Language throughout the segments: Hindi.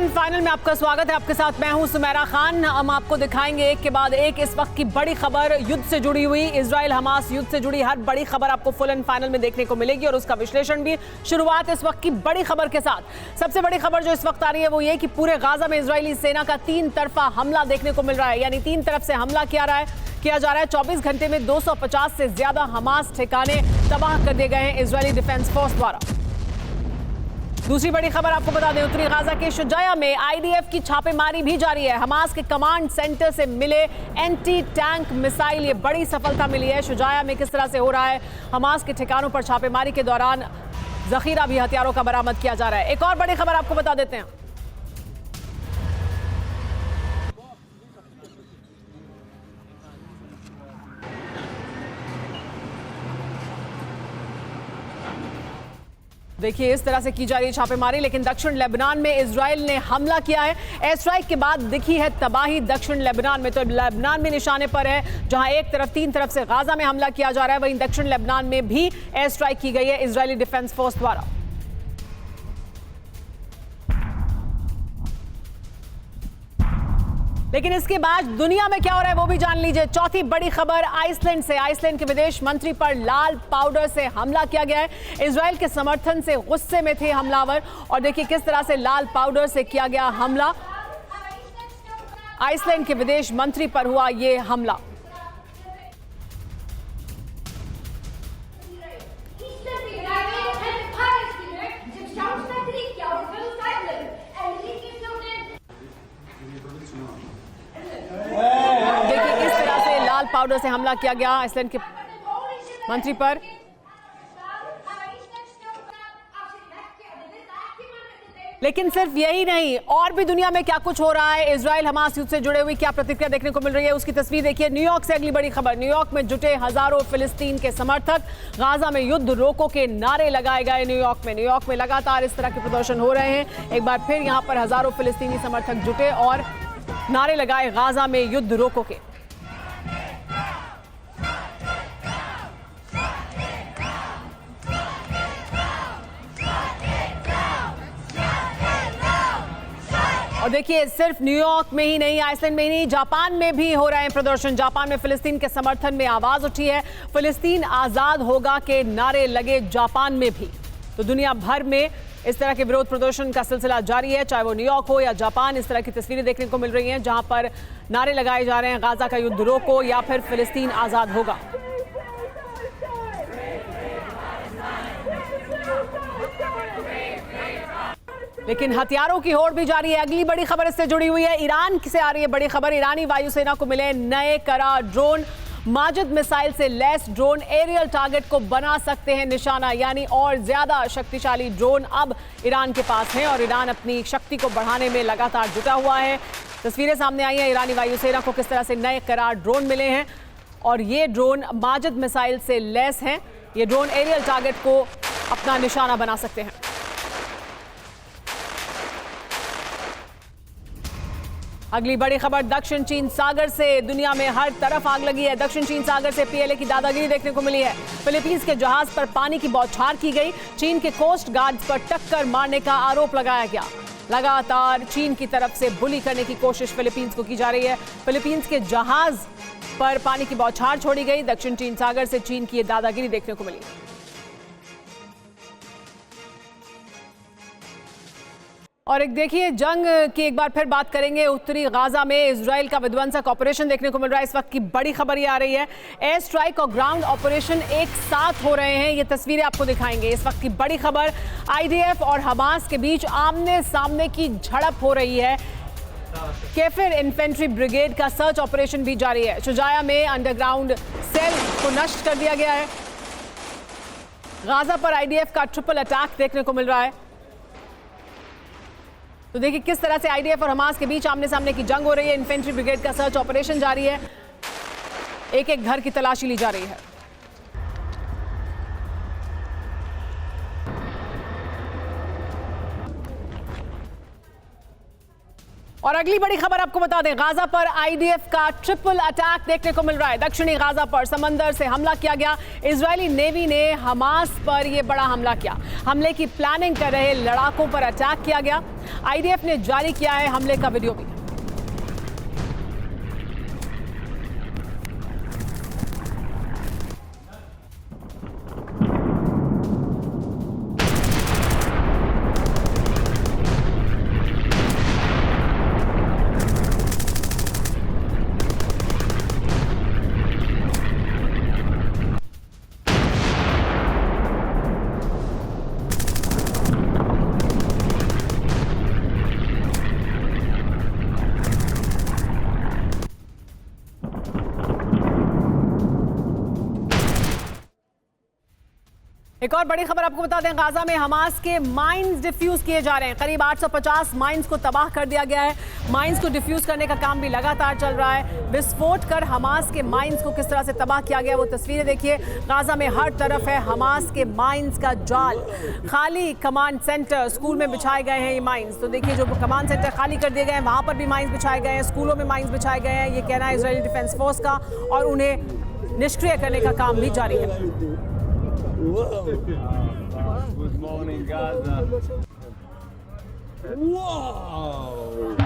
एंड फाइनल में आपका स्वागत है। आपके साथ मैं हूं सुमेरा खान। हम आपको दिखाएंगे एक के बाद एक इस वक्त की बड़ी खबर, युद्ध से जुड़ी हुई, इजराइल हमास युद्ध से जुड़ी हर बड़ी खबर आपको फुल एंड फाइनल में देखने को मिलेगी और उसका विश्लेषण भी। शुरुआत इस वक्त की बड़ी खबर के साथ। सबसे बड़ी खबर जो इस वक्त आ रही है वो ये कि पूरे गाजा में इजरायली सेना का 3 तरफा हमला देखने को मिल रहा है, यानी 3 तरफ से हमला किया जा रहा है। 24 घंटे में 250 से ज्यादा हमास ठिकाने तबाह कर दिए गए हैं इजरायली डिफेंस फोर्स द्वारा। दूसरी बड़ी खबर आपको बता दें, उत्तरी गाजा के शुजाया में आईडीएफ की छापेमारी भी जारी है। हमास के कमांड सेंटर से मिले एंटी टैंक मिसाइल, ये बड़ी सफलता मिली है। शुजाया में किस तरह से हो रहा है, हमास के ठिकानों पर छापेमारी के दौरान जखीरा भी हथियारों का बरामद किया जा रहा है। एक और बड़ी खबर आपको बता देते हैं। देखिए इस तरह से की जा रही है छापेमारी, लेकिन दक्षिण लेबनान में इजराइल ने हमला किया है। एयर स्ट्राइक के बाद दिखी है तबाही दक्षिण लेबनान में। तो लेबनान भी निशाने पर है, जहां एक तरफ 3 तरफ से गाजा में हमला किया जा रहा है, वहीं दक्षिण लेबनान में भी एयर स्ट्राइक की गई है इजरायली डिफेंस फोर्स द्वारा। लेकिन इसके बाद दुनिया में क्या हो रहा है वो भी जान लीजिए। चौथी बड़ी खबर आइसलैंड से। आइसलैंड के विदेश मंत्री पर लाल पाउडर से हमला किया गया है। इजराइल के समर्थन से गुस्से में थे हमलावर और देखिए किस तरह से लाल पाउडर से किया गया हमला। आइसलैंड के विदेश मंत्री पर हुआ ये हमला। देखिए किस तरह से लाल पाउडर से हमला किया गया आइसलैंड के मंत्री पर। लेकिन सिर्फ यही नहीं, और भी दुनिया में क्या कुछ हो रहा है, इजराइल हमास युद्ध से जुड़े हुए क्या प्रतिक्रिया देखने को मिल रही है उसकी तस्वीर देखिए। न्यूयॉर्क से अगली बड़ी खबर। न्यूयॉर्क में जुटे हजारों फिलिस्तीन के समर्थक, गाजा में युद्ध रोको के नारे लगाए गए। न्यूयॉर्क में लगातार इस तरह के प्रदर्शन हो रहे हैं। एक बार फिर यहां पर हजारों फिलिस्तीनी समर्थक जुटे और नारे लगाए गाजा में युद्ध रोको के। और देखिए सिर्फ न्यूयॉर्क में ही नहीं, आइसलैंड में ही नहीं, जापान में भी हो रहे हैं प्रदर्शन। जापान में फिलिस्तीन के समर्थन में आवाज उठी है। फिलिस्तीन आजाद होगा के नारे लगे जापान में भी। तो दुनिया भर में इस तरह के विरोध प्रदर्शन का सिलसिला जारी है, चाहे वो न्यूयॉर्क हो या जापान। इस तरह की तस्वीरें देखने को मिल रही हैं जहां पर नारे लगाए जा रहे हैं, गाजा का युद्ध रोको या फिर फिलिस्तीन आजाद होगा। लेकिन हथियारों की होड़ भी जारी है। अगली बड़ी खबर इससे जुड़ी हुई है, ईरान से आ रही है बड़ी खबर। ईरानी वायुसेना को मिले नए करा ड्रोन। माजिद मिसाइल से लैस ड्रोन एरियल टारगेट को बना सकते हैं निशाना, यानी और ज्यादा शक्तिशाली ड्रोन अब ईरान के पास हैं और ईरान अपनी शक्ति को बढ़ाने में लगातार जुटा हुआ है। तस्वीरें सामने आई हैं, ईरानी वायुसेना को किस तरह से नए करार ड्रोन मिले हैं और ये ड्रोन माजिद मिसाइल से लैस हैं। ये ड्रोन एरियल टारगेट को अपना निशाना बना सकते हैं। अगली बड़ी खबर दक्षिण चीन सागर से। दुनिया में हर तरफ आग लगी है। दक्षिण चीन सागर से पीएलए की दादागिरी देखने को मिली है। फिलीपींस के जहाज पर पानी की बौछार की गई। चीन के कोस्ट गार्ड पर टक्कर मारने का आरोप लगाया गया। लगातार चीन की तरफ से बुली करने की कोशिश फिलीपींस को की जा रही है। फिलीपींस के जहाज पर पानी की बौछार छोड़ी गई। दक्षिण चीन सागर से चीन की ये दादागिरी देखने को मिली। और एक देखिए जंग की एक बार फिर बात करेंगे। उत्तरी गाजा में इजराइल का विध्वंसक ऑपरेशन देखने को मिल रहा है। इस वक्त की बड़ी खबर ये आ रही है, एयर स्ट्राइक और ग्राउंड ऑपरेशन एक साथ हो रहे हैं। ये तस्वीरें आपको दिखाएंगे। इस वक्त की बड़ी खबर, आईडीएफ और हमास के बीच आमने सामने की झड़प हो रही है। केफिर इन्फेंट्री ब्रिगेड का सर्च ऑपरेशन भी जारी है। शुजाया में अंडरग्राउंड सेल को नष्ट कर दिया गया है। गाजा पर आईडीएफ का ट्रिपल अटैक देखने को मिल रहा है। तो देखिए किस तरह से आईडीएफ और हमास के बीच आमने सामने की जंग हो रही है। इन्फेंट्री ब्रिगेड का सर्च ऑपरेशन जारी है। एक एक घर की तलाशी ली जा रही है। और अगली बड़ी खबर आपको बता दें, गाजा पर आईडीएफ का ट्रिपल अटैक देखने को मिल रहा है। दक्षिणी गाजा पर समंदर से हमला किया गया। इजरायली नेवी ने हमास पर यह बड़ा हमला किया। हमले की प्लानिंग कर रहे लड़ाकों पर अटैक किया गया। आईडीएफ ने जारी किया है हमले का वीडियो भी। एक और बड़ी खबर आपको बता दें, गाजा में हमास के माइंस डिफ्यूज किए जा रहे हैं। करीब 850 माइंस को तबाह कर दिया गया है। माइंस को डिफ्यूज करने का काम भी लगातार चल रहा है। विस्फोट कर हमास के माइंस को किस तरह से तबाह किया गया वो तस्वीरें देखिए। गाजा में हर तरफ है हमास के माइंस का जाल। खाली कमांड सेंटर, स्कूल में बिछाए गए हैं ये माइंस। तो देखिए, जो कमांड सेंटर खाली कर दिए गए हैं वहां पर भी माइंस बिछाए गए हैं, स्कूलों में माइंस बिछाए गए हैं। ये कहना है इजरायली डिफेंस फोर्स का, और उन्हें निष्क्रिय करने का काम भी जारी है। Good morning, Gaza. Wow!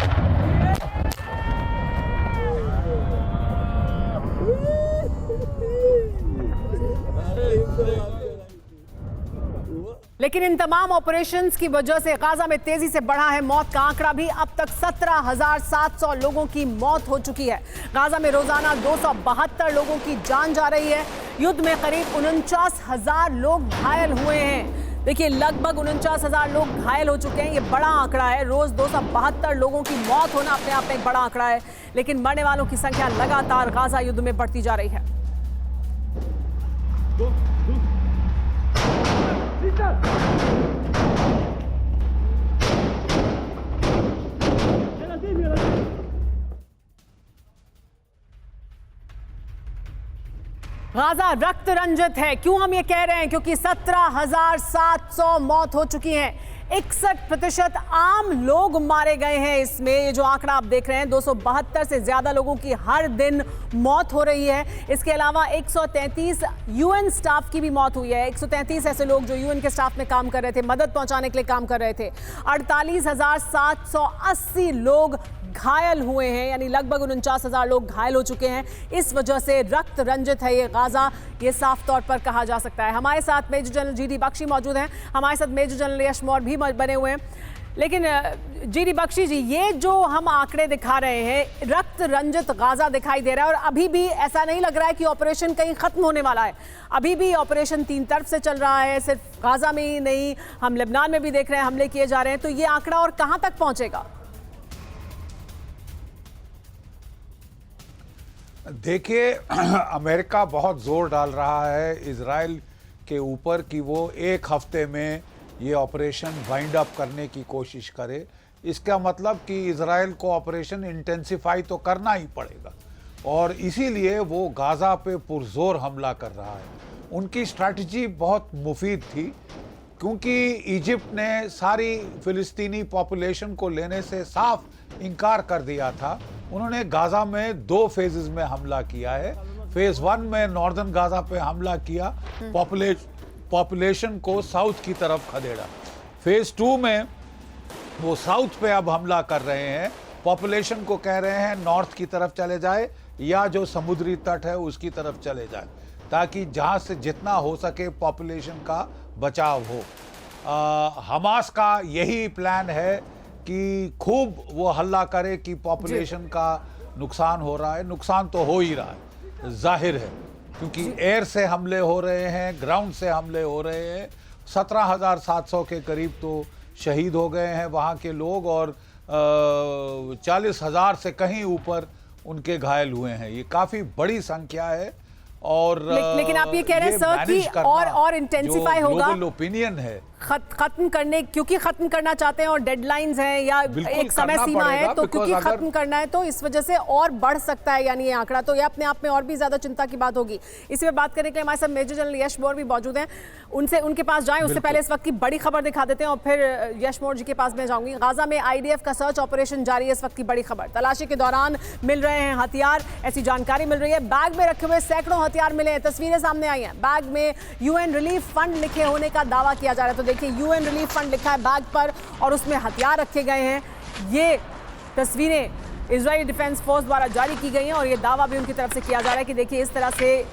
लेकिन इन तमाम ऑपरेशंस की वजह से गाजा में तेजी से बढ़ा है मौत का आंकड़ा भी। अब तक 17,700 लोगों की मौत हो चुकी है। गाजा में रोजाना 272 लोगों की जान जा रही है। युद्ध में करीब 49,000 लोग घायल हुए हैं। देखिए, लगभग 49,000 लोग घायल हो चुके हैं। ये बड़ा आंकड़ा है। रोज 272 लोगों की मौत होना अपने आप में एक बड़ा आंकड़ा है, लेकिन मरने वालों की संख्या लगातार गाजा युद्ध में बढ़ती जा रही है। गाजा रक्त रंजित है। क्यों हम ये कह रहे हैं? क्योंकि 17,700 मौत हो चुकी हैं। 61% आम लोग मारे गए हैं इसमें। ये जो आंकड़ा आप देख रहे हैं, 272 से ज्यादा लोगों की हर दिन मौत हो रही है। इसके अलावा 133 यूएन स्टाफ की भी मौत हुई है। 133 ऐसे लोग जो यूएन के स्टाफ में काम कर रहे थे, मदद पहुंचाने के लिए काम कर रहे थे। 48,780 लोग घायल हुए हैं, यानी लगभग 49,000 लोग घायल हो चुके हैं। इस वजह से रक्त रंजित है ये गाजा, ये साफ तौर पर कहा जा सकता है। हमारे साथ मेजर जनरल जीडी बख्शी मौजूद हैं, हमारे साथ मेजर जनरल यश मौर्य भी बने हुए हैं। लेकिन जीडी बख्शी जी, ये जो हम आंकड़े दिखा रहे हैं, रक्त रंजित गाजा दिखाई दे रहा है, और अभी भी ऐसा नहीं लग रहा है कि ऑपरेशन कहीं खत्म होने वाला है। अभी भी ऑपरेशन 3 तरफ से चल रहा है, सिर्फ गाजा में ही नहीं, हम लेबनान में भी देख रहे हैं हमले किए जा रहे हैं। तो ये आंकड़ा और कहां तक पहुंचेगा? देखिए, अमेरिका बहुत जोर डाल रहा है इजराइल के ऊपर कि वो एक हफ्ते में ये ऑपरेशन वाइंड अप करने की कोशिश करे। इसका मतलब कि इजराइल को ऑपरेशन इंटेंसिफाई तो करना ही पड़ेगा, और इसीलिए वो गाजा पे पुरजोर हमला कर रहा है। उनकी स्ट्रैटेजी बहुत मुफीद थी, क्योंकि इजिप्ट ने सारी फिलिस्तीनी पॉपुलेशन को लेने से साफ इनकार कर दिया था। उन्होंने गाजा में 2 फेजेस में हमला किया है। फेज 1 में नॉर्दर्न गाजा पे हमला किया, पॉपुलेशन को साउथ की तरफ खदेड़ा। फेज 2 में वो साउथ पे अब हमला कर रहे हैं, पॉपुलेशन को कह रहे हैं नॉर्थ की तरफ चले जाए या जो समुद्री तट है उसकी तरफ चले जाए, ताकि जहां से जितना हो सके पॉपुलेशन का बचाव हो। हमास का यही प्लान है कि खूब वो हल्ला करे कि पॉपुलेशन का नुकसान हो रहा है। नुकसान तो हो ही रहा है, जाहिर है, क्योंकि एयर से हमले हो रहे हैं, ग्राउंड से हमले हो रहे हैं। 17,700 के करीब तो शहीद हो गए हैं वहाँ के लोग, और 40,000 से कहीं ऊपर उनके घायल हुए हैं। ये काफ़ी बड़ी संख्या है। और लेकिन आप ये कह रहे हैं सर कि और इंटेंसिफाई होगा। ग्लोबल ओपिनियन है खत्म करने, क्योंकि खत्म करना चाहते हैं और डेडलाइंस हैं या एक समय सीमा है, तो क्योंकि खत्म करना है तो इस वजह से और बढ़ सकता है यानी ये आंकड़ा, तो ये अपने आप में और भी ज्यादा चिंता की बात होगी। इसी पे बात करने के लिए हमारे साथ मेजर जनरल यश मोर भी मौजूद हैं, उनके पास जाएं। उससे पहले इस वक्त की बड़ी खबर दिखा देते हैं और फिर यश मोर जी के पास मैं जाऊंगी। गाजा में IDF का सर्च ऑपरेशन जारी है। इस वक्त की बड़ी खबर, तलाशी के दौरान मिल रहे हैं हथियार, ऐसी जानकारी मिल रही है। बैग में रखे हुए सैकड़ों हथियार मिले हैं, तस्वीरें सामने आई हैं। बैग में UN रिलीफ फंड लिखे होने का दावा किया जा रहा है। तो देखिए UN रिलीफ फंड लिखा है बैग पर और उसमें हथियार रखे गए हैं। ये तस्वीरें इजरायली डिफेंस फोर्स द्वारा जारी की गई हैं और ये दावा भी उनकी तरफ से किया जा रहा है कि देखिए इस तरह से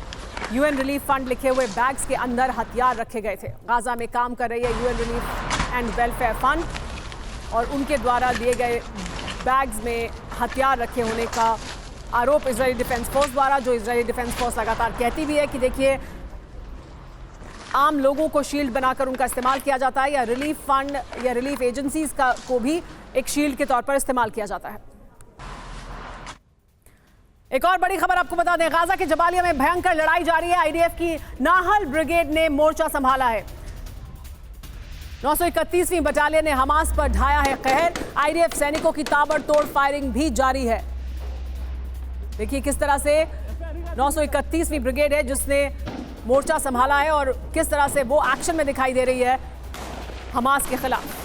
UN रिलीफ फंड लिखे हुए बैग्स के अंदर हथियार रखे गए थे। गाजा में काम कर रही है UN relief and welfare fund और उनके द्वारा दिए गए बैग्स में हथियार रखे होने का आरोप इजरायली डिफेंस फोर्स द्वारा, जो इजरायली डिफेंस फोर्स लगातार कहती भी है कि देखिए आम लोगों को शील्ड बनाकर उनका इस्तेमाल किया जाता है या रिलीफ फंड या रिलीफ एजेंसीज को भी एक शील्ड के तौर पर इस्तेमाल किया जाता है। एक और बड़ी खबर आपको बता दें, गाजा के जबालिया में भयंकर लड़ाई जारी है। IDF की नाहल ब्रिगेड ने मोर्चा संभाला है। 931वीं बटालियन ने हमास पर ढाया है कहर। IDF सैनिकों की ताबड़तोड़ फायरिंग भी जारी है। देखिए किस तरह से 931वीं ब्रिगेड है जिसने मोर्चा संभाला है और किस तरह से वो एक्शन में दिखाई दे रही है हमास के खिलाफ।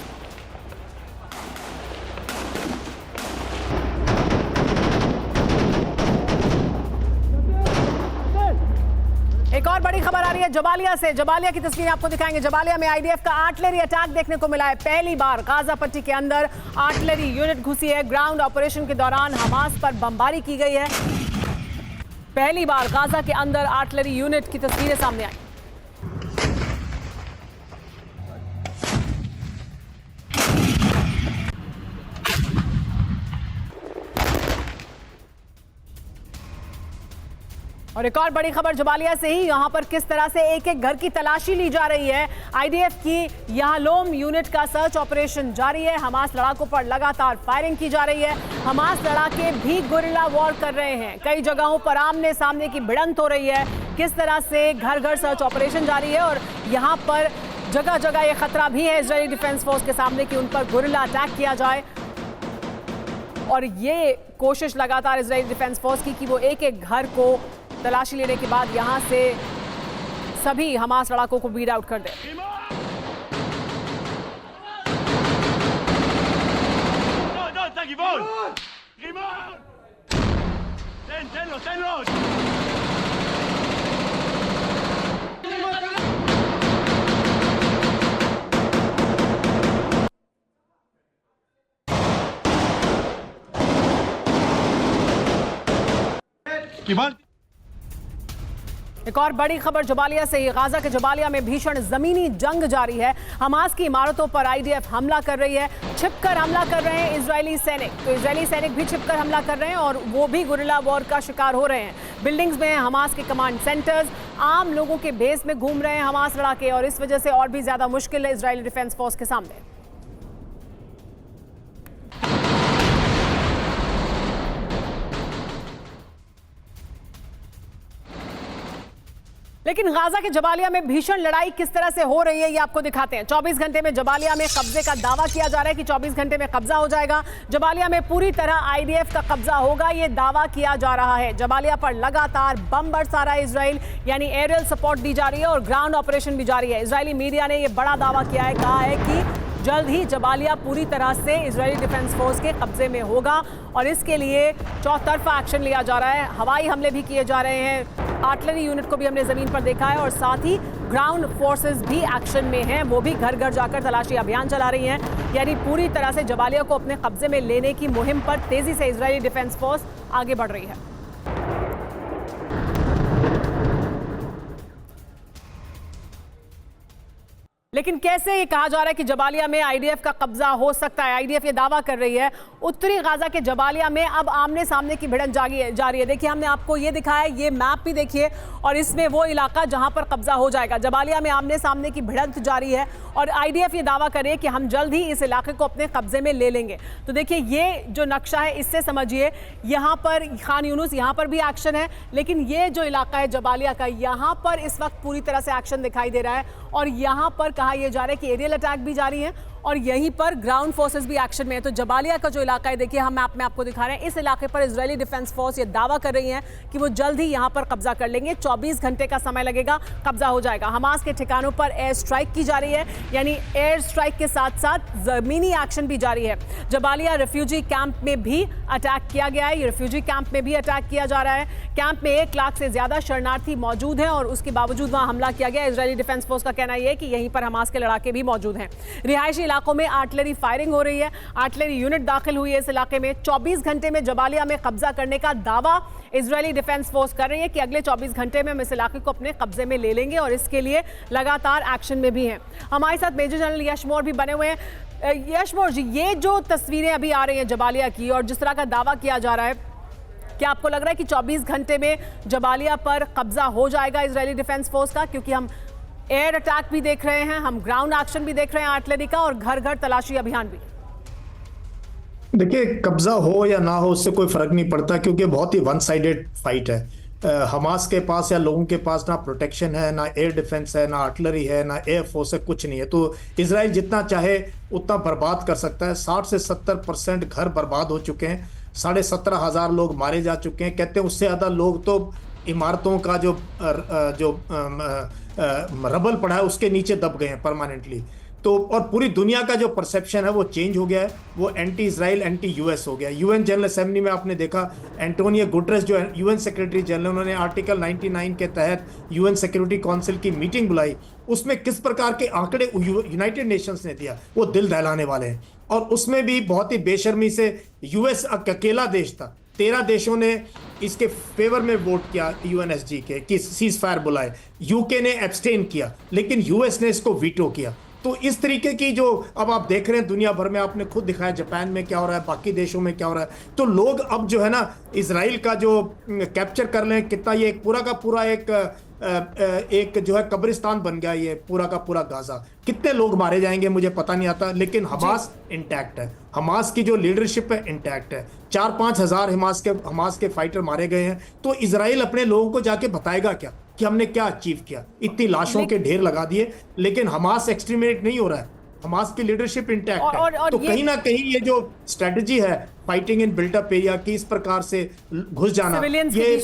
एक और बड़ी खबर आ रही है जबालिया से। जबालिया की तस्वीरें आपको दिखाएंगे। जबालिया में IDF का आर्टिलरी अटैक देखने को मिला है। पहली बार गाजा पट्टी के अंदर आर्टिलरी यूनिट घुसी है। ग्राउंड ऑपरेशन के दौरान हमास पर बमबारी की गई है। पहली बार गाजा के अंदर आर्टिलरी यूनिट की तस्वीरें सामने आई। और एक और बड़ी खबर जबालिया से ही, यहां पर किस तरह से एक एक घर की तलाशी ली जा रही है। IDF की याहलोम यूनिट का सर्च ऑपरेशन जारी है। हमास लड़ाकों पर लगातार फायरिंग की जा रही है। हमास लड़ाके भी गुरिल्ला वॉर कर रहे हैं। कई जगहों पर आमने सामने की भिड़ंत हो रही है। किस तरह से घर घर सर्च ऑपरेशन जारी है और यहां पर जगह जगह ये खतरा भी है इजरायली डिफेंस फोर्स के सामने कि उन पर गुरिल्ला अटैक किया जाए। और ये कोशिश लगातार इजरायली डिफेंस फोर्स की कि वो एक एक घर को तलाशी लेने के बाद यहां से सभी हमास लड़ाकों को बीट आउट कर दे। एक और बड़ी खबर जबालिया से ही, गाजा के जबालिया में भीषण जमीनी जंग जारी है। हमास की इमारतों पर IDF हमला कर रही है। छिपकर हमला कर रहे हैं इजरायली सैनिक, तो इजरायली सैनिक भी छिपकर हमला कर रहे हैं और वो भी गुरिल्ला वॉर का शिकार हो रहे हैं। बिल्डिंग्स में हमास के कमांड सेंटर्स, आम लोगों के बेस में घूम रहे हैं हमास लड़ाके और इस वजह से और भी ज्यादा मुश्किल है इजरायली डिफेंस फोर्स के सामने। लेकिन गाजा के जबालिया में भीषण लड़ाई किस तरह से हो रही है ये आपको दिखाते हैं। 24 घंटे में जबालिया में कब्जे का दावा किया जा रहा है कि 24 घंटे में कब्जा हो जाएगा। जबालिया में पूरी तरह IDF का कब्जा होगा, ये दावा किया जा रहा है। जबालिया पर लगातार बम बरसा रहा है इजराइल, यानी एरियल सपोर्ट दी जा रही है और ग्राउंड ऑपरेशन भी जारी है। इजरायली मीडिया ने यह बड़ा दावा किया है, कहा है कि जल्द ही जबालिया पूरी तरह से इजरायली डिफेंस फोर्स के कब्जे में होगा और इसके लिए चौतरफा एक्शन लिया जा रहा है। हवाई हमले भी किए जा रहे हैं, आर्टिलरी यूनिट को भी हमने जमीन पर देखा है और साथ ही ग्राउंड फोर्सेस भी एक्शन में हैं, वो भी घर घर जाकर तलाशी अभियान चला रही हैं। यानी पूरी तरह से जबालिया को अपने कब्जे में लेने की मुहिम पर तेजी से इजरायली डिफेंस फोर्स आगे बढ़ रही है। लेकिन कैसे ये कहा जा रहा है कि जबालिया में IDF का कब्जा हो सकता है? IDF ये दावा कर रही है। उत्तरी गाजा के जबालिया में अब आमने सामने की भिड़ंत जारी है। देखिए हमने आपको ये दिखाया, ये मैप भी देखिए और इसमें वो इलाका जहां पर कब्जा हो जाएगा। जबालिया में आमने सामने की भिड़ंत जारी है और IDF ये दावा करे कि हम जल्द ही इस इलाके को अपने कब्जे में ले लेंगे। तो देखिए ये जो नक्शा है इससे समझिए, यहाँ पर खान यूनुस, यहाँ पर भी एक्शन है, लेकिन ये जो इलाका है जबालिया का, यहाँ पर इस वक्त पूरी तरह से एक्शन दिखाई दे रहा है और यहाँ पर कहा ये जा रहा है कि एरियल अटैक भी जारी है और यहीं पर ग्राउंड फोर्सेस भी एक्शन में है। तो जबालिया का जो इलाका है, देखिए हम मैप में आपको दिखा रहे हैं, इस इलाके पर इजरायली डिफेंस फोर्स ये दावा कर रही है कि वो जल्द ही यहां पर कब्जा कर लेंगे। 24 घंटे का समय लगेगा, कब्जा हो जाएगा। हमास के ठिकानों पर एयर स्ट्राइक की जा रही है, यानी एयर स्ट्राइक के साथ साथ जमीनी एक्शन भी जारी है। जबालिया रेफ्यूजी कैंप में भी अटैक किया गया है, ये रेफ्यूजी कैंप में भी अटैक किया जा रहा है। कैंप में 1 लाख से ज्यादा शरणार्थी मौजूद हैं और उसके बावजूद वहां हमला किया गया। इजरायली डिफेंस फोर्स का कहना यह है कि यहीं पर हमास के लड़ाके भी मौजूद हैं। रिहायशी इलाकों में आर्टिलरी फायरिंग हो रही है, आर्टिलरी यूनिट दाखिल हुई है इस इलाके में। 24 घंटे में जबालिया में कब्जा करने का दावा इजरायली डिफेंस फोर्स कर रही है कि अगले 24 घंटे में हम इस इलाके को अपने कब्जे में ले लेंगे और इसके लिए लगातार एक्शन में भी हैं। हमारे साथ मेजर जनरल यश मौर्य भी बने हुए हैं। यश मौर्य जी, ये जो तस्वीरें अभी आ रही हैं जबालिया की और जिस तरह का दावा किया जा रहा है, क्या आपको लग रहा है कि 24 घंटे में जबालिया पर कब्जा हो जाएगा इजरायली डिफेंस फोर्स का? क्योंकि हम एयर अटैक भी देख रहे हैं, हम ग्राउंड एक्शन भी देख रहे हैं आर्टिलरी का और घर घर तलाशी अभियान भी। देखिए, कब्जा हो या ना हो उससे कोई फर्क नहीं पड़ता, क्योंकि बहुत ही वन साइडेड फाइट है। हमास के पास या लोगों के पास ना प्रोटेक्शन है, ना एयर डिफेंस है, ना आर्टिलरी है, ना एयर फोर्स है, कुछ नहीं है। तो इजराइल जितना चाहे उतना बर्बाद कर सकता है। 60 से 70% घर बर्बाद हो चुके हैं, 17,500 लोग मारे जा चुके हैं। कहते हैं उससे ज़्यादा लोग तो इमारतों का जो रबल पड़ा है उसके नीचे दब गए हैं परमानेंटली। तो और पूरी दुनिया का जो परसेप्शन है वो चेंज हो गया है, वो एंटी इजराइल एंटी यूएस हो गया। यूएन जनरल असेंबली में आपने देखा एंटोनियो गुटरेस जो यूएन सेक्रेटरी जनरल, उन्होंने आर्टिकल 99 के तहत यूएन सिक्योरिटी काउंसिल की मीटिंग बुलाई। उसमें किस प्रकार के आंकड़े यूनाइटेड नेशंस ने दिया वो दिल दहलाने वाले हैं। और उसमें भी बहुत ही बेशर्मी से यूएस अकेला देश था, 13 देशों ने इसके फेवर में वोट किया यूएनएसजी के कि सीज फायर बुलाए। यूके ने एब्सटेन किया, लेकिन यूएस ने इसको वीटो किया। तो इस तरीके की जो अब आप देख रहे हैं दुनिया भर में, आपने खुद दिखाया जापान में क्या हो रहा है, बाकी देशों में क्या हो रहा है। तो लोग अब जो है ना इजराइल का जो कैप्चर कर लें, कितना ये एक पूरा का पूरा एक जो है कब्रिस्तान बन गया ये पूरा का पूरा गाजा। कितने लोग मारे जाएंगे मुझे पता नहीं आता, लेकिन हमास इंटैक्ट है, हमास की जो लीडरशिप है इंटैक्ट है। 4-5 हजार हमास के फाइटर मारे गए हैं। तो इजराइल अपने लोगों को जाके बताएगा क्या कि हमने क्या अचीव किया? इतनी लाशों के ढेर लगा दिए, लेकिन हमास एक्सट्रीमिनेट नहीं हो रहा है, हमास की लीडरशिप इंटैक्ट है। तो कहीं ना कहीं ये जो स्ट्रेटजी है फाइटिंग इन बिल्टअप एरिया की, इस प्रकार से घुस जाना, ये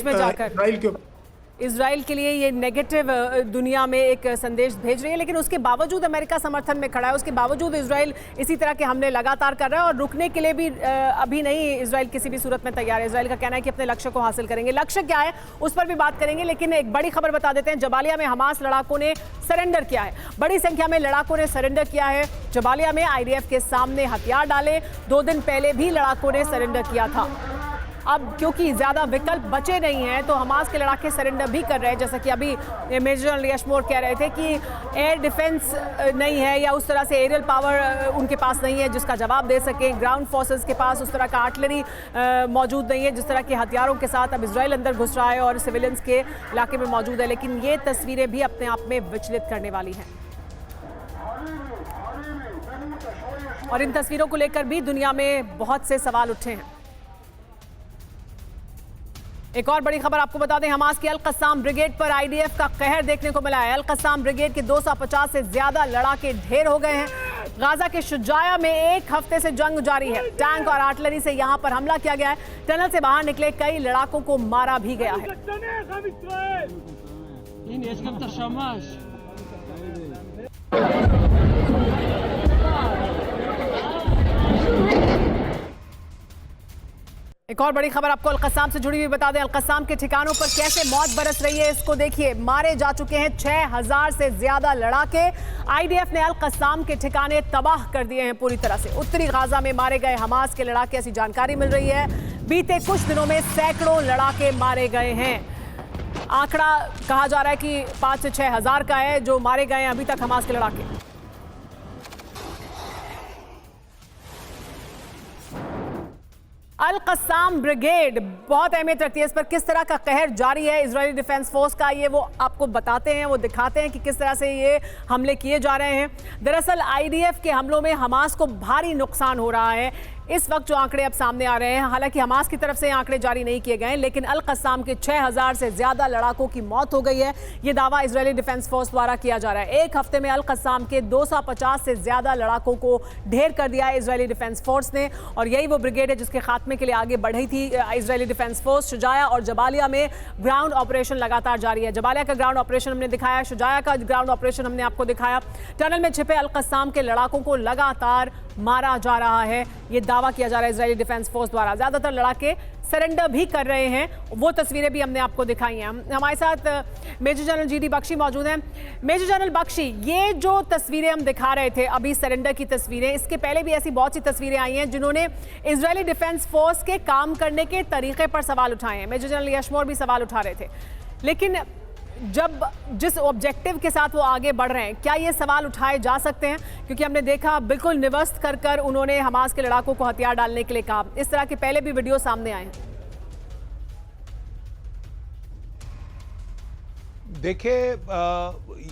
इजराइल के लिए ये नेगेटिव दुनिया में एक संदेश भेज रही है। लेकिन उसके बावजूद अमेरिका समर्थन में खड़ा है, उसके बावजूद इजराइल इसी तरह के हमले लगातार कर रहा है और रुकने के लिए भी अभी नहीं इजराइल किसी भी सूरत में तैयार है। इजराइल का कहना है कि अपने लक्ष्य को हासिल करेंगे। लक्ष्य क्या है उस पर भी बात करेंगे, लेकिन एक बड़ी खबर बता देते हैं। जबालिया में हमास लड़ाकों ने सरेंडर किया है, बड़ी संख्या में लड़ाकों ने सरेंडर किया है। जबालिया में आईडीएफ के सामने हथियार डाले, 2 दिन पहले भी लड़ाकों ने सरेंडर किया था। अब क्योंकि ज़्यादा विकल्प बचे नहीं हैं तो हमास के लड़ाके सरेंडर भी कर रहे हैं। जैसा कि अभी मेजर जनरल यश मौर्य कह रहे थे कि एयर डिफेंस नहीं है या उस तरह से एरियल पावर उनके पास नहीं है जिसका जवाब दे सके। ग्राउंड फोर्सेस के पास उस तरह का आर्टिलरी मौजूद नहीं है जिस तरह के हथियारों के साथ अब इजराइल अंदर घुस रहा है और सिविलियंस के इलाके में मौजूद है। लेकिन ये तस्वीरें भी अपने आप में विचलित करने वाली हैं और इन तस्वीरों को लेकर भी दुनिया में बहुत से सवाल उठे हैं। एक और बड़ी खबर आपको बता दें, हमास की अल कस्साम ब्रिगेड पर आईडीएफ का कहर देखने को मिला है। अल कस्साम ब्रिगेड के 250 से ज्यादा लड़ाके ढेर हो गए हैं। गाजा के शुजाया में 1 हफ्ते से जंग जारी है। टैंक और आर्टिलरी से यहां पर हमला किया गया है। टनल से बाहर निकले कई लड़ाकों को मारा भी गया है। एक और बड़ी खबर आपको अल-कस्साम से जुड़ी हुई बता दें। अल-कस्साम के ठिकानों पर कैसे मौत बरस रही है इसको देखिए। मारे जा चुके हैं 6000 से ज्यादा लड़ाके। आईडीएफ ने अल-कस्साम के ठिकाने तबाह कर दिए हैं पूरी तरह से। उत्तरी गाजा में मारे गए हमास के लड़ाके, ऐसी जानकारी मिल रही है। बीते कुछ दिनों में सैकड़ों लड़ाके मारे गए हैं। आंकड़ा कहा जा रहा है कि 5 से 6 हजार का है जो मारे गए हैं अभी तक हमास के लड़ाके। अल कस्साम ब्रिगेड बहुत अहमियत रखती है। इस पर किस तरह का कहर जारी है इजरायली डिफेंस फोर्स का, ये वो आपको बताते हैं, वो दिखाते हैं कि किस तरह से ये हमले किए जा रहे हैं। दरअसल आईडीएफ के हमलों में हमास को भारी नुकसान हो रहा है। इस वक्त जो आंकड़े अब सामने आ रहे हैं, हालांकि हमास की तरफ से आंकड़े जारी नहीं किए गए हैं, लेकिन अल कस्साम के 6000 से ज्यादा लड़ाकों की मौत हो गई है। ये दावा इजरायली डिफेंस फोर्स द्वारा किया जा रहा है। एक हफ्ते में अल कस्साम के 250 से ज्यादा लड़ाकों को ढेर कर दिया है इजरायली डिफेंस फोर्स ने, और यही वो ब्रिगेड है जिसके खात्मे के लिए आगे बढ़ी थी इजरायली डिफेंस फोर्स। शुजाया और जबालिया में ग्राउंड ऑपरेशन लगातार जारी है। जबालिया का ग्राउंड ऑपरेशन हमने दिखाया, शुजाया का ग्राउंड ऑपरेशन हमने आपको दिखाया। टनल में छिपे अल कस्साम के लड़ाकों को लगातार मारा जा रहा है, ये दावा किया जा रहा है इजरायली डिफेंस फोर्स द्वारा। ज्यादातर लड़ाके सरेंडर भी कर रहे हैं, वो तस्वीरें भी हमने आपको दिखाई हैं। हमारे साथ मेजर जनरल जीडी बख्शी मौजूद हैं। मेजर जनरल बख्शी, ये जो तस्वीरें हम दिखा रहे थे अभी, सरेंडर की तस्वीरें, इसके पहले भी ऐसी बहुत सी तस्वीरें आई हैं जिन्होंने इजरायली डिफेंस फोर्स के काम करने के तरीके पर सवाल उठाए हैं। मेजर जनरल यशमोर भी सवाल उठा रहे थे, लेकिन जब जिस ऑब्जेक्टिव के साथ वो आगे बढ़ रहे हैं, क्या ये सवाल उठाए जा सकते हैं? क्योंकि हमने देखा बिल्कुल निवस्त कर कर उन्होंने हमास के लड़ाकों को हथियार डालने के लिए कहा। इस तरह के पहले भी वीडियो सामने आए हैं। देखिए,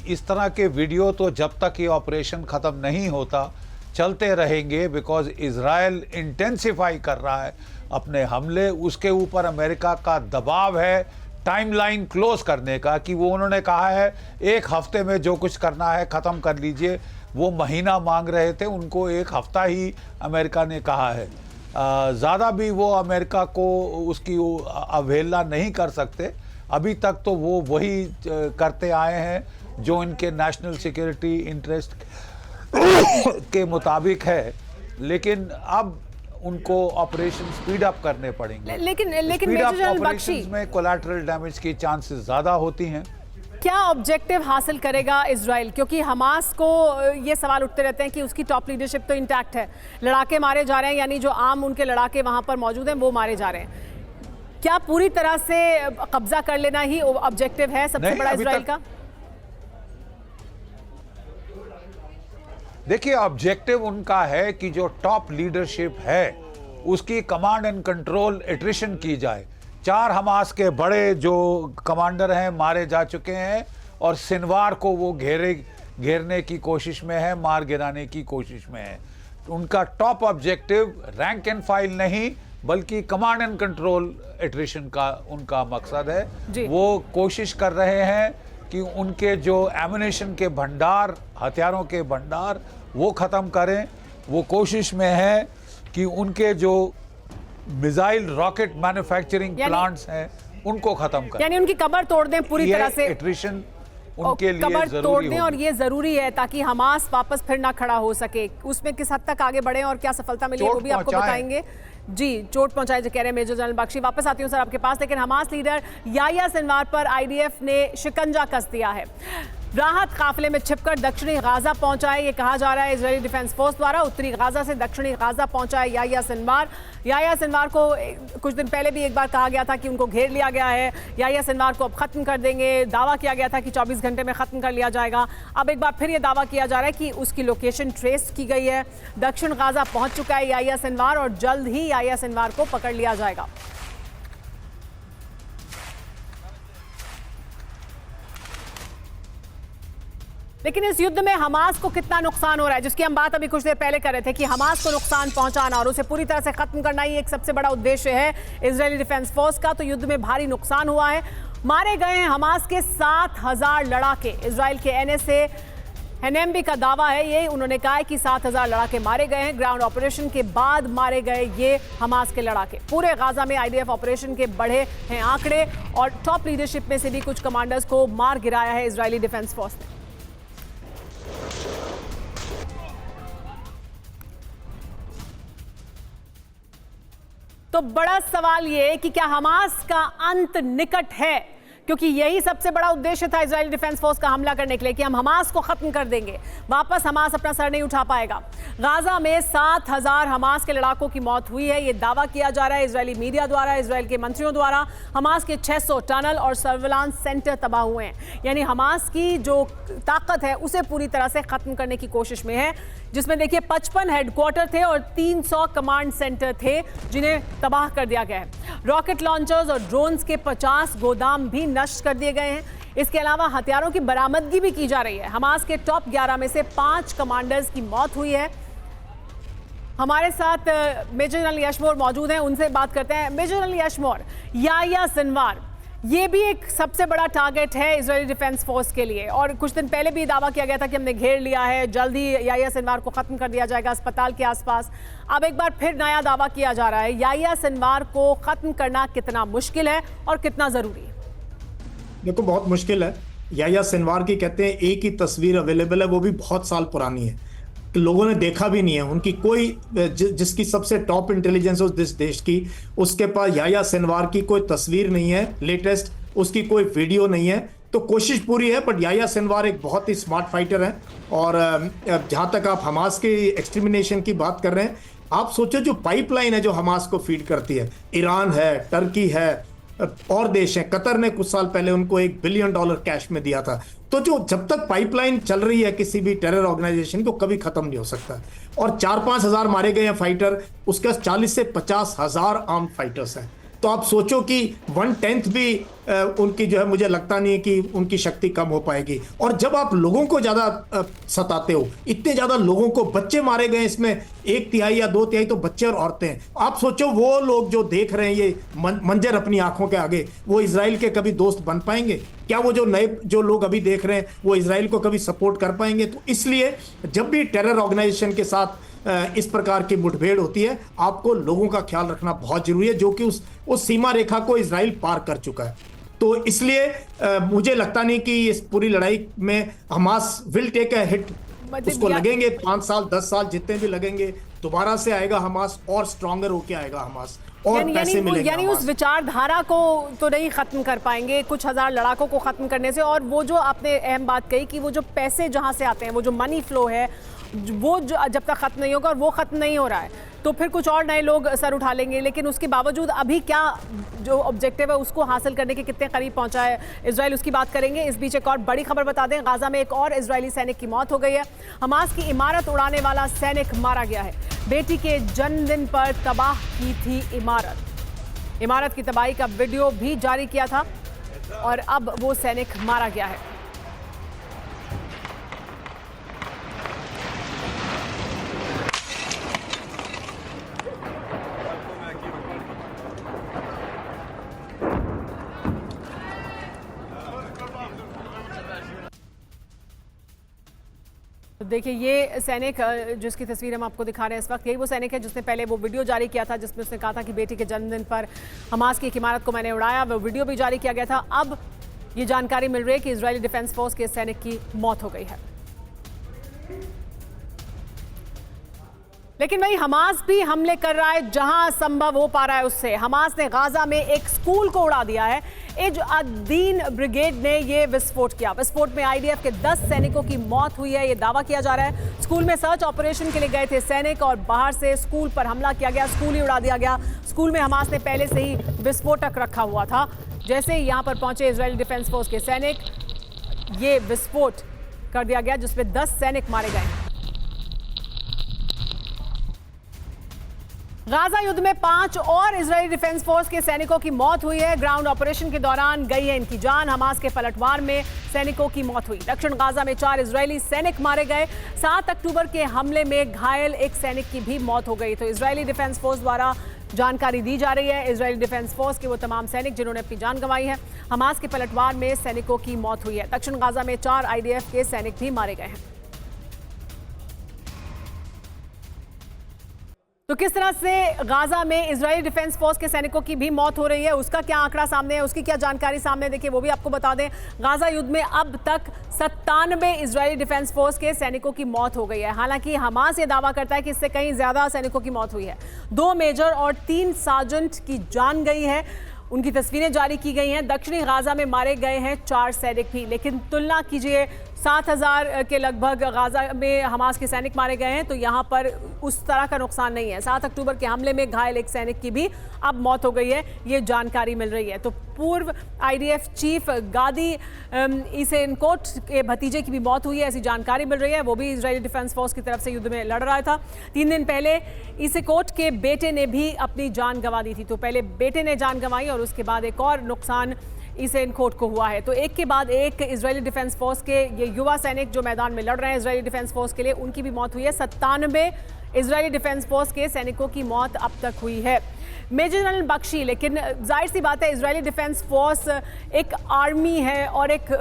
इस तरह के वीडियो तो जब तक ये ऑपरेशन ख़त्म नहीं होता चलते रहेंगे, बिकॉज इजराइल इंटेंसिफाई कर रहा है अपने हमले। उसके ऊपर अमेरिका का दबाव है टाइमलाइन क्लोज करने का, कि वो उन्होंने कहा है एक हफ्ते में जो कुछ करना है ख़त्म कर लीजिए। वो महीना मांग रहे थे, उनको एक हफ्ता ही अमेरिका ने कहा है। ज़्यादा भी वो अमेरिका को उसकी अवहेलना नहीं कर सकते। अभी तक तो वो वही करते आए हैं जो इनके नेशनल सिक्योरिटी इंटरेस्ट के मुताबिक है, लेकिन अब उनको ऑपरेशन स्पीड अप करने पड़ेंगे। लेकिन मेजर जनरल बख्शी, में कोलैटरल डैमेज की चांसेस ज़्यादा होती हैं। क्या ऑब्जेक्टिव हासिल करेगा इजराइल? क्योंकि हमास को ये सवाल उठते रहते हैं कि उसकी टॉप लीडरशिप तो इंटैक्ट है, लड़ाके मारे जा रहे हैं, यानी जो आम उनके लड़ाके वहां पर मौजूद हैं वो मारे जा रहे हैं। क्या पूरी तरह से कब्जा कर लेना ही ऑब्जेक्टिव है सबसे बड़ा इजराइल का? देखिए, ऑब्जेक्टिव उनका है कि जो टॉप लीडरशिप है उसकी कमांड एंड कंट्रोल एट्रिशन की जाए। 4 हमास के बड़े जो कमांडर हैं मारे जा चुके हैं, और सिनवार को वो घेरने की कोशिश में है, मार गिराने की कोशिश में है। उनका top objective rank and file नहीं, बल्कि कमांड एंड कंट्रोल एट्रिशन का उनका मकसद है। वो कोशिश कर रहे हैं कि उनके जो एमुनेशन के भंडार, हथियारों के भंडार, वो ख़त्म करें। वो कोशिश में है कि उनके जो मिसाइल रॉकेट मैन्युफैक्चरिंग प्लांट्स हैं उनको ख़त्म करें, यानी उनकी कमर तोड़ दें पूरी तरह से। एट्रिशन उनके लिए कमर तोड़ दें, और होगी। ये ज़रूरी है ताकि हमास वापस फिर ना खड़ा हो सके। उसमें किस हद तक आगे बढ़े और क्या सफलता मिली वो भी आपको बताएंगे। जी, चोट पहुंचाए जो कह रहे हैं मेजर जनरल बख्शी। वापस आती हूँ सर आपके पास, लेकिन हमास लीडर याह्या सिनवार पर आईडीएफ ने शिकंजा कस दिया है। राहत काफिले में छिपकर दक्षिणी गाजा पहुंचा है, ये कहा जा रहा है इजरायली डिफेंस फोर्स द्वारा। उत्तरी गाजा से दक्षिणी गाजा पहुंचा है याह्या सिनवार। याह्या सिनवार को कुछ दिन पहले भी एक बार कहा गया था कि उनको घेर लिया गया है, याह्या सिनवार को अब खत्म कर देंगे। दावा किया गया था कि 24 घंटे में खत्म कर लिया जाएगा। अब एक बार फिर ये दावा किया जा रहा है कि उसकी लोकेशन ट्रेस की गई है। दक्षिण गाजा पहुंच चुका है याह्या सिनवार, और जल्द ही याह्या सिनवार को पकड़ लिया जाएगा। लेकिन इस युद्ध में हमास को कितना नुकसान हो रहा है, जिसकी हम बात अभी कुछ देर पहले कर रहे थे कि हमास को नुकसान पहुंचाना और उसे पूरी तरह से खत्म करना ही एक सबसे बड़ा उद्देश्य है इजरायली डिफेंस फोर्स का। तो युद्ध में भारी नुकसान हुआ है। मारे गए हैं हमास के 7000 लड़ाके। इजराइल के एनएसए एनएमबी का दावा है ये, उन्होंने कहा है कि 7000 लड़ाके मारे गए हैं। ग्राउंड ऑपरेशन के बाद मारे गए ये हमास के लड़ाके। पूरे गाजा में आईडीएफ ऑपरेशन के बढ़े हैं आंकड़े, और टॉप लीडरशिप में से भी कुछ कमांडर्स को मार गिराया है इजरायली डिफेंस फोर्स ने। तो बड़ा सवाल ये है कि क्या हमास का अंत निकट है? क्योंकि यही सबसे बड़ा उद्देश्य था इजरायली डिफेंस फोर्स का हमला करने के लिए, कि हम हमास को खत्म कर देंगे, वापस हमास अपना सर नहीं उठा पाएगा। गाजा में 7000 हमास के लड़ाकों की मौत हुई है, ये दावा किया जा रहा है इजरायली मीडिया द्वारा, इजरायल के मंत्रियों द्वारा। हमास के 600 टनल और सर्विलांस सेंटर तबाह हुए हैं, यानी हमास की जो ताकत है उसे पूरी तरह से खत्म करने की कोशिश में है, जिसमें देखिए 55 हेडक्वार्टर थे और 300 कमांड सेंटर थे जिन्हें तबाह कर दिया गया है। रॉकेट लॉन्चर्स और ड्रोन्स के 50 गोदाम भी नष्ट कर दिए गए हैं। इसके अलावा हथियारों की बरामदगी भी की जा रही है। हमास के टॉप 11 में से 5 कमांडर्स की मौत हुई है। हमारे साथ मेजर जनरल यशमोर मौजूद हैं, उनसे बात करते हैं। मेजर जनरल यशमोर, याह्या सिनवार ये भी एक सबसे बड़ा टारगेट है इजरायली डिफेंस फोर्स के लिए, और कुछ दिन पहले भी दावा किया गया था कि हमने घेर लिया है, जल्दी याह्या सिनवार को खत्म कर दिया जाएगा अस्पताल के आसपास। अब एक बार फिर नया दावा किया जा रहा है। याह्या सिनवार को खत्म करना कितना मुश्किल है और कितना जरूरी है? देखो, बहुत मुश्किल है। याह्या सिनवार की कहते हैं एक ही तस्वीर अवेलेबल है, वो भी बहुत साल पुरानी है, लोगों ने देखा भी नहीं है। उनकी कोई जिसकी सबसे टॉप इंटेलिजेंस है उस देश की, उसके पास याह्या सिनवार की कोई तस्वीर नहीं है लेटेस्ट, उसकी कोई वीडियो नहीं है। तो कोशिश पूरी है, बट याह्या सिनवार एक बहुत ही स्मार्ट फाइटर है। और जहां तक आप हमास के एक्सटर्मिनेशन की बात कर रहे हैं, आप सोचो जो पाइपलाइन है जो हमास को फीड करती है, ईरान है, टर्की है और देश हैं। कतर ने कुछ साल पहले उनको $1 बिलियन कैश में दिया था। तो जो जब तक पाइपलाइन चल रही है किसी भी टेरर ऑर्गेनाइजेशन को, कभी खत्म नहीं हो सकता। और 4-5 हजार मारे गए हैं फाइटर, उसके 40 से 50 हजार आर्म फाइटर्स हैं। तो आप सोचो कि 1/10 भी उनकी जो है, मुझे लगता नहीं है कि उनकी शक्ति कम हो पाएगी। और जब आप लोगों को ज्यादा सताते हो, इतने ज्यादा लोगों को, बच्चे मारे गए, इसमें 1/3 या 2/3 तो बच्चे और औरतें हैं। आप सोचो वो लोग जो देख रहे हैं ये मंजर अपनी आंखों के आगे, वो इजराइल के कभी दोस्त बन पाएंगे क्या? वो जो नए जो लोग अभी देख रहे हैं वो इजराइल को कभी सपोर्ट कर पाएंगे? तो इसलिए जब भी टेरर ऑर्गेनाइजेशन के साथ इस प्रकार की मुठभेड़ होती है, आपको लोगों का ख्याल रखना बहुत जरूरी है, जो कि उस सीमा रेखा को इजराइल पार कर चुका है। तो इसलिए मुझे लगता नहीं कि इस पूरी लड़ाई में Hamas will take a hit. उसको लगेंगे 5 साल 10 साल जितने भी लगेंगे, दोबारा से आएगा हमास और स्ट्रॉन्गर होके आएगा हमास, और पैसे मिलेंगे। यानी उस विचारधारा को तो नहीं खत्म कर पाएंगे कुछ हजार लड़ाकों को खत्म करने से। और वो जो आपने अहम बात कही कि वो जो पैसे जहां से आते हैं, वो जो मनी फ्लो है, वो जब तक खत्म नहीं होगा, और वो खत्म नहीं हो रहा है, तो फिर कुछ और नए लोग सर उठा लेंगे। लेकिन उसके बावजूद अभी क्या जो ऑब्जेक्टिव है उसको हासिल करने के कितने करीब पहुंचा है इजराइल, उसकी बात करेंगे। इस बीच एक और बड़ी खबर बता दें, गाजा में एक और इजरायली सैनिक की मौत हो गई है। हमास की इमारत उड़ाने वाला सैनिक मारा गया है। बेटी के जन्मदिन पर तबाह की थी इमारत की तबाही का वीडियो भी जारी किया था, और अब वो सैनिक मारा गया है। देखिए, ये सैनिक जिसकी तस्वीर हम आपको दिखा रहे हैं इस वक्त, यही वो सैनिक है जिसने पहले वो वीडियो जारी किया था जिसमें उसने कहा था कि बेटी के जन्मदिन पर हमास की एक इमारत को मैंने उड़ाया। वो वीडियो भी जारी किया गया था। अब ये जानकारी मिल रही है कि इजरायली डिफेंस फोर्स के सैनिक की मौत हो गई है। लेकिन भाई, हमास भी हमले कर रहा है जहां संभव हो पा रहा है उससे। हमास ने गाजा में एक स्कूल को उड़ा दिया है। इज अद-दीन ब्रिगेड ने ये विस्फोट किया। विस्फोट में आईडीएफ के 10 सैनिकों की मौत हुई है, ये दावा किया जा रहा है। स्कूल में सर्च ऑपरेशन के लिए गए थे सैनिक, और बाहर से स्कूल पर हमला किया गया, स्कूल ही उड़ा दिया गया। स्कूल में हमास ने पहले से ही विस्फोटक रखा हुआ था। जैसे ही यहां पर पहुंचे इजरायली डिफेंस फोर्स के सैनिक, ये विस्फोट कर दिया गया जिसमें 10 सैनिक मारे गए। गाजा युद्ध में 5 और इजरायली डिफेंस फोर्स के सैनिकों की मौत हुई है। ग्राउंड ऑपरेशन के दौरान गई है इनकी जान। हमास के पलटवार में सैनिकों की मौत हुई। दक्षिण गाजा में 4 इजरायली सैनिक मारे गए। 7 अक्टूबर के हमले में घायल एक सैनिक की भी मौत हो गई। तो इजरायली डिफेंस फोर्स द्वारा जानकारी दी जा रही है। इजरायली डिफेंस फोर्स के वो तमाम सैनिक जिन्होंने अपनी जान गंवाई है। हमास के पलटवार में सैनिकों की मौत हुई है। दक्षिण गाजा में 4 आईडीएफ के सैनिक भी मारे गए हैं। तो किस तरह से गाजा में इजरायली डिफेंस फोर्स के सैनिकों की भी मौत हो रही है, उसका क्या आंकड़ा सामने है, उसकी क्या जानकारी सामने, देखिए वो भी आपको बता दें। गाजा युद्ध में अब तक 97 इजरायली डिफेंस फोर्स के सैनिकों की मौत हो गई है। हालांकि हमास ये दावा करता है कि इससे कहीं ज्यादा सैनिकों की मौत हुई है। 2 मेजर और 3 सार्जेंट की जान गई है, उनकी तस्वीरें जारी की गई हैं। दक्षिणी गाजा में मारे गए हैं 4 सैनिक भी। लेकिन तुलना कीजिए, 7000 के लगभग गाजा में हमास के सैनिक मारे गए हैं, तो यहाँ पर उस तरह का नुकसान नहीं है। 7 अक्टूबर के हमले में घायल एक सैनिक की भी अब मौत हो गई है, ये जानकारी मिल रही है। तो पूर्व आईडीएफ चीफ गादी ईसेनकोट के भतीजे की भी मौत हुई है, ऐसी जानकारी मिल रही है। वो भी इजरायली डिफेंस फोर्स की तरफ से युद्ध में लड़ रहा था। 3 दिन पहले ईसेनकोट के बेटे ने भी अपनी जान गंवा दी थी। तो पहले बेटे ने जान गंवाई और उसके बाद एक और नुकसान ईसेन कोट को हुआ है। तो एक के बाद एक इजरायली डिफेंस फोर्स के ये युवा सैनिक जो मैदान में लड़ रहे हैं इजरायली डिफेंस फोर्स के लिए, उनकी भी मौत हुई है। 97 इजरायली डिफेंस फोर्स के सैनिकों की मौत अब तक हुई है। मेजर जनरल बख्शी, लेकिन जाहिर सी बात है इजरायली डिफेंस फोर्स एक आर्मी है और एक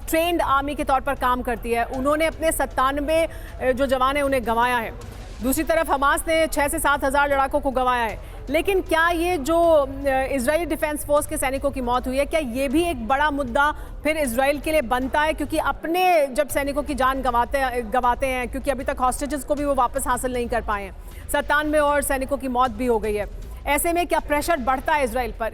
ट्रेंड आर्मी के तौर पर काम करती है। उन्होंने अपने 97 जो जवान हैं उन्हें गंवाया है। दूसरी तरफ हमास ने 6 से 7 हज़ार लड़ाकों को गंवाया है। लेकिन क्या ये जो इजरायली डिफेंस फोर्स के सैनिकों की मौत हुई है, क्या ये भी एक बड़ा मुद्दा फिर इजराइल के लिए बनता है? क्योंकि अपने जब सैनिकों की जान गंवाते हैं, क्योंकि अभी तक हॉस्टेजेस को भी वो वापस हासिल नहीं कर पाए हैं, 97 और सैनिकों की मौत भी हो गई है। ऐसे में क्या प्रेशर बढ़ता है इजराइल पर?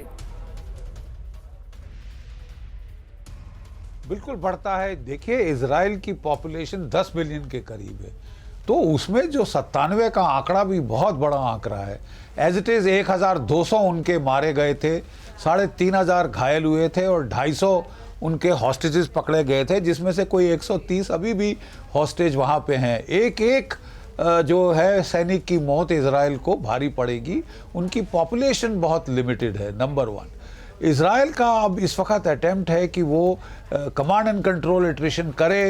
बिल्कुल बढ़ता है। देखिए, इजराइल की पॉपुलेशन 10 मिलियन के करीब है, तो उसमें जो 97 का आंकड़ा भी बहुत बड़ा आंकड़ा है। एज इट इज़ 1200 उनके मारे गए थे, 3500 घायल हुए थे और 250 उनके हॉस्टेजेस पकड़े गए थे, जिसमें से कोई 130 अभी भी हॉस्टेज वहाँ पे हैं। एक जो है सैनिक की मौत इजराइल को भारी पड़ेगी। उनकी पॉपुलेशन बहुत लिमिटेड है, नंबर 1। इजराइल का अब इस वक्त अटेम्प्ट है कि वो कमांड एंड कंट्रोल एट्रिशन करे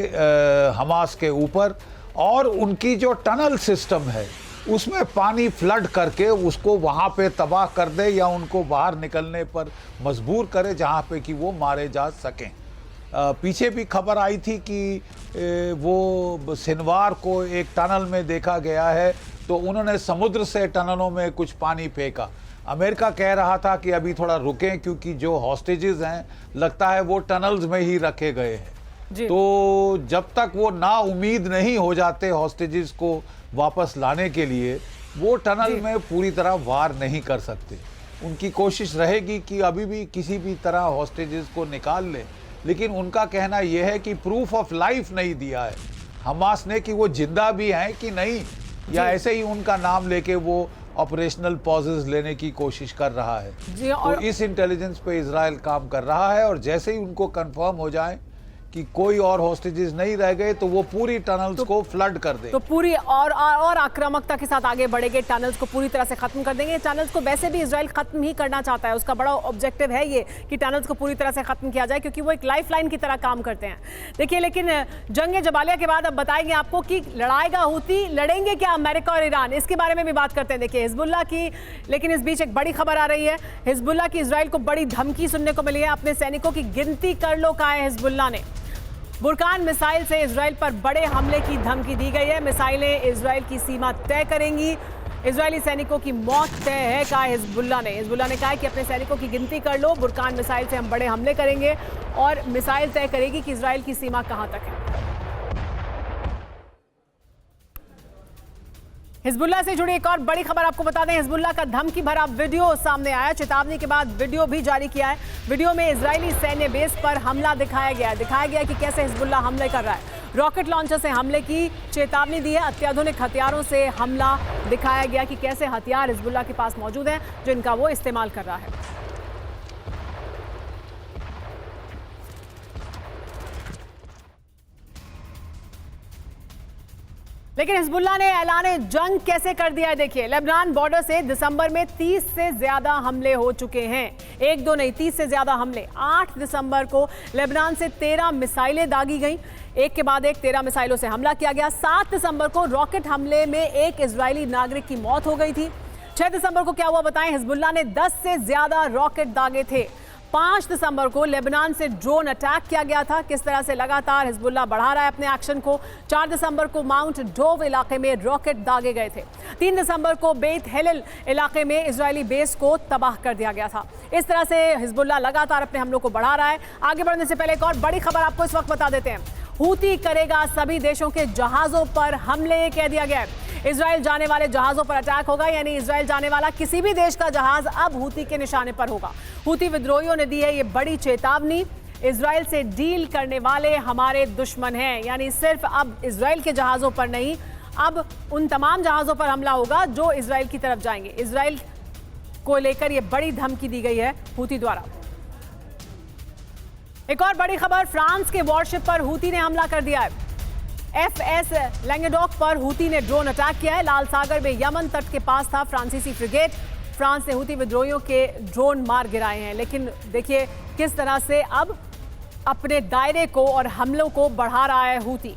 हमास के ऊपर, और उनकी जो टनल सिस्टम है उसमें पानी फ्लड करके उसको वहाँ पे तबाह कर दे या उनको बाहर निकलने पर मजबूर करे, जहाँ पे कि वो मारे जा सकें। पीछे भी खबर आई थी कि वो शनिवार को एक टनल में देखा गया है, तो उन्होंने समुद्र से टनलों में कुछ पानी फेंका। अमेरिका कह रहा था कि अभी थोड़ा रुकें, क्योंकि जो हॉस्टेजेस हैं लगता है वो टनल्स में ही रखे गए हैं। तो जब तक वो ना उम्मीद नहीं हो जाते हॉस्टेजेस को वापस लाने के लिए, वो टनल में पूरी तरह वार नहीं कर सकते। उनकी कोशिश रहेगी कि अभी भी किसी भी तरह हॉस्टेजेस को निकाल लें, लेकिन उनका कहना यह है कि प्रूफ ऑफ लाइफ नहीं दिया है हमास ने कि वो जिंदा भी हैं कि नहीं, या ऐसे ही उनका नाम लेके वो ऑपरेशनल पॉजेज लेने की कोशिश कर रहा है। तो इस इंटेलिजेंस पे इजराइल काम कर रहा है, और जैसे ही उनको कंफर्म हो जाए कि कोई और हॉस्टेजेस नहीं रह गए, तो वो पूरी टनल्स को फ्लड कर देंगे। तो पूरी और आक्रामकता के साथ आगे बढ़ेंगे, टनल्स को पूरी तरह से खत्म कर देंगे। टनल्स को वैसे भी इजराइल खत्म ही करना चाहता है, उसका बड़ा ऑब्जेक्टिव है ये कि टनल्स को पूरी तरह से खत्म किया जाए, क्योंकि वो एक लाइफलाइन की तरह काम करते हैं। देखिए, लेकिन जंग जबालिया के बाद अब बताएंगे आपको कि लड़ाएगा हूती, लड़ेंगे क्या अमेरिका और ईरान, इसके बारे में भी बात करते हैं। देखिए हिजबुल्लाह की, लेकिन इस बीच एक बड़ी खबर आ रही है। हिजबुल्लाह की इजराइल को बड़ी धमकी सुनने को मिली है। अपने सैनिकों की गिनती कर लो कहा है हिजबुल्लाह ने। बुरकान मिसाइल से इजराइल पर बड़े हमले की धमकी दी गई है। मिसाइलें इजराइल की सीमा तय करेंगी, इजरायली सैनिकों की मौत तय है कहा हिजबुल्लाह ने। हिजबुल्लाह ने कहा है कि अपने सैनिकों की गिनती कर लो, बुरकान मिसाइल से हम बड़े हमले करेंगे, और मिसाइल तय करेगी कि इजराइल की सीमा कहां तक है। हिजबुल्लाह से जुड़ी एक और बड़ी खबर आपको बता दें। हिजबुल्लाह का धमकी भरा वीडियो सामने आया। चेतावनी के बाद वीडियो भी जारी किया है। वीडियो में इजरायली सैन्य बेस पर हमला दिखाया गया कि कैसे हिजबुल्लाह हमले कर रहा है। रॉकेट लॉन्चर से हमले की चेतावनी दी है। अत्याधुनिक हथियारों से हमला दिखाया गया कि कैसे हथियार हिजबुल्लाह के पास मौजूद हैं, जिनका वो इस्तेमाल कर रहा है। लेकिन हिजबुल्लाह ने ऐलान जंग कैसे कर दिया है। देखिए, लेबनान बॉर्डर से दिसंबर में 30 से ज्यादा हमले हो चुके हैं। 1-2 नहीं, 30 से ज्यादा हमले। 8 दिसंबर को लेबनान से 13 मिसाइलें दागी गईं, एक के बाद एक 13 मिसाइलों से हमला किया गया। 7 दिसंबर को रॉकेट हमले में एक इजरायली नागरिक की मौत हो गई थी। 6 दिसंबर को क्या हुआ बताएं। हिजबुल्लाह ने 10 से ज्यादा रॉकेट दागे थे। 5 दिसंबर को लेबनान से ड्रोन अटैक किया गया था। किस तरह से लगातार हिजबुल्लाह बढ़ा रहा है अपने एक्शन को। 4 दिसंबर को माउंट डोव इलाके में रॉकेट दागे गए थे। 3 दिसंबर को बेत हेलिल इलाके में इजरायली बेस को तबाह कर दिया गया था। इस तरह से हिजबुल्लाह लगातार अपने हमलों को बढ़ा रहा है। आगे बढ़ने से पहले एक और बड़ी खबर आपको इस वक्त बता देते हैं। हूती करेगा सभी देशों के जहाजों पर हमले, कह दिया गया है। इजराइल जाने वाले जहाजों पर अटैक होगा, यानी इजराइल जाने वाला किसी भी देश का जहाज अब हूती के निशाने पर होगा। हूती विद्रोहियों ने दी है ये बड़ी चेतावनी। इजराइल से डील करने वाले हमारे दुश्मन हैं, यानी सिर्फ अब इजराइल के जहाजों पर नहीं, अब उन तमाम जहाजों पर हमला होगा जो इजराइल की तरफ जाएंगे। इजराइल को लेकर ये बड़ी धमकी दी गई है हूती द्वारा। एक और बड़ी खबर, फ्रांस के वॉरशिप पर हूती ने हमला कर दिया है। एफएस लैंगडोक पर हूती ने ड्रोन अटैक किया है। लाल सागर में यमन तट के पास था फ्रांसीसी फ्रिगेट। फ्रांस ने हूती विद्रोहियों के ड्रोन मार गिराए हैं। लेकिन देखिए किस तरह से अब अपने दायरे को और हमलों को बढ़ा रहा है हूती।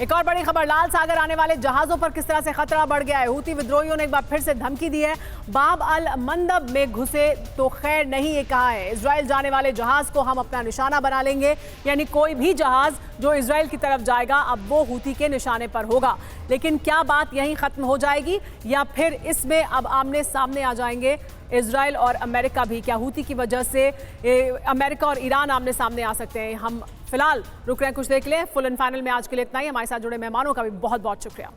एक और बड़ी खबर, लाल सागर आने वाले जहाजों पर किस तरह से खतरा बढ़ गया है। हूती विद्रोहियों ने एक बार फिर से धमकी दी है। बाब अल मंदब में घुसे तो खैर नहीं, ये कहा है। इजराइल जाने वाले जहाज को हम अपना निशाना बना लेंगे, यानी कोई भी जहाज जो इजराइल की तरफ जाएगा अब वो हूती के निशाने पर होगा। लेकिन क्या बात यहीं खत्म हो जाएगी या फिर इसमें अब आमने सामने आ जाएंगे इजराइल और अमेरिका भी? क्या हूती की वजह से अमेरिका और ईरान आमने सामने आ सकते हैं? हम फिलहाल रुक रहे हैं, कुछ देख लें। फुल एंड फाइनल में आज के लिए इतना ही। हमारे साथ जुड़े मेहमानों का भी बहुत बहुत शुक्रिया।